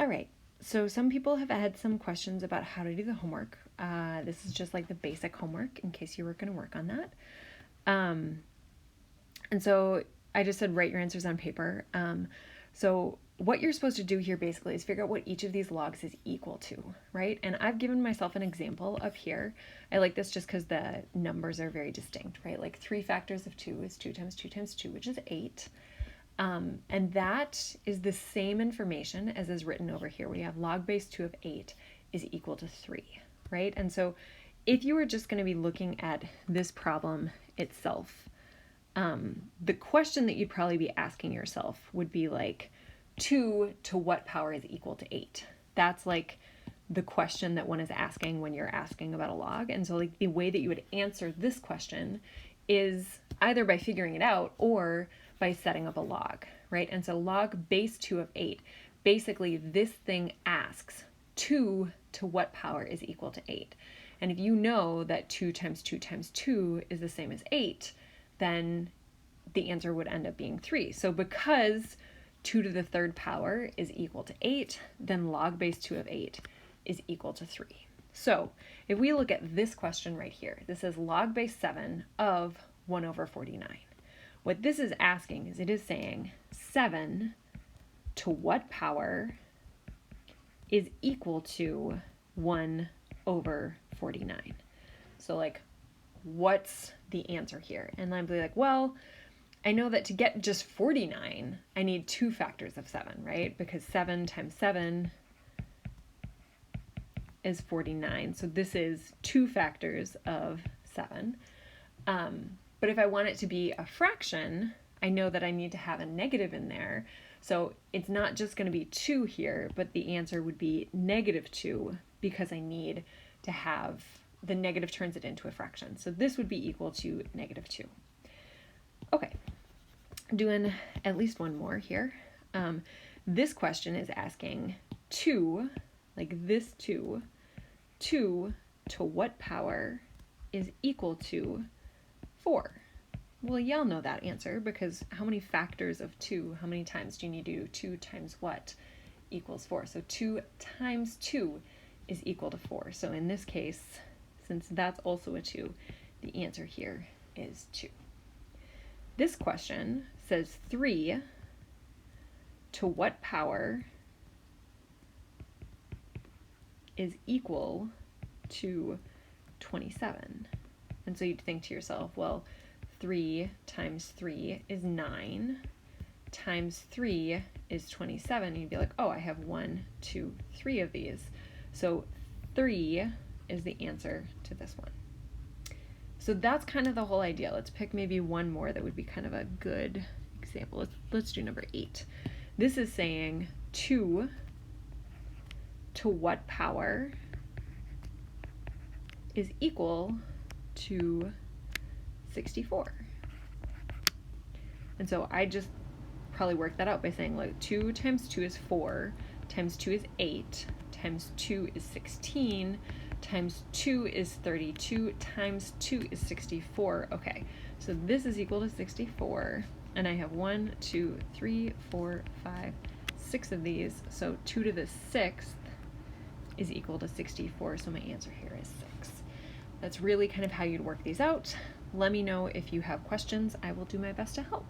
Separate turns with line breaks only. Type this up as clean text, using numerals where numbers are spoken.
All right, so some people have had some questions about how to do the homework. This is just like the basic homework in case you were going to work on that. And so I just said write your answers on paper. So what you're supposed to do here basically is figure out what each of these logs is equal to, right? And I've given myself an example up here. I like this just because the numbers are very distinct, right? Like 3 factors of 2 is 2 times 2 times 2, which is 8. And that is the same information as is written over here. We have log base 2 of 8 is equal to 3, right? And so if you were just going to be looking at this problem itself, the question that you'd probably be asking yourself would be like, 2 to what power is equal to 8? That's like the question that one is asking when you're asking about a log. And so like the way that you would answer this question is either by figuring it out or by setting up a log, right? And so log base 2 of 8, basically this thing asks 2 to what power is equal to 8. And if you know that 2 times 2 times 2 is the same as 8, then the answer would end up being 3. So because 2 to the third power is equal to 8, then log base 2 of 8 is equal to 3. So if we look at this question right here, this is log base 7 of 1 over 49. What this is asking is it is saying 7 to what power is equal to 1 over 49. So like, what's the answer here? And I'm like, well, I know that to get just 49, I need 2 factors of 7, right? Because 7 times 7 is 49. So this is 2 factors of 7. But if I want it to be a fraction, I know that I need to have a negative in there. So it's not just going to be 2 here, but the answer would be -2 because I need to have the negative turns it into a fraction. So this would be equal to -2. Okay, doing at least one more here. This question is asking 2, like this 2 to what power is equal to 4? Well, y'all know that answer because how many factors of 2, how many times do you need to do 2 times what equals 4? So 2 times 2 is equal to 4. So in this case, since that's also a 2, the answer here is 2. This question says 3 to what power is equal to 27? And so you'd think to yourself, well, 3 times 3 is 9, times 3 is 27. And you'd be like, oh, I have 1, 2, 3 of these. So 3 is the answer to this one. So that's kind of the whole idea. Let's pick maybe one more that would be kind of a good example. Let's do number 8. This is saying 2 to what power is equal to 64. And so I just probably worked that out by saying like 2 times 2 is 4, times 2 is 8, times 2 is 16, times 2 is 32, times 2 is 64. Okay, so this is equal to 64, and I have 1, 2, 3, 4, 5, 6 of these, so 2 to the 6th is equal to 64, so my answer here is 6. That's really kind of how you'd work these out. Let me know if you have questions. I will do my best to help.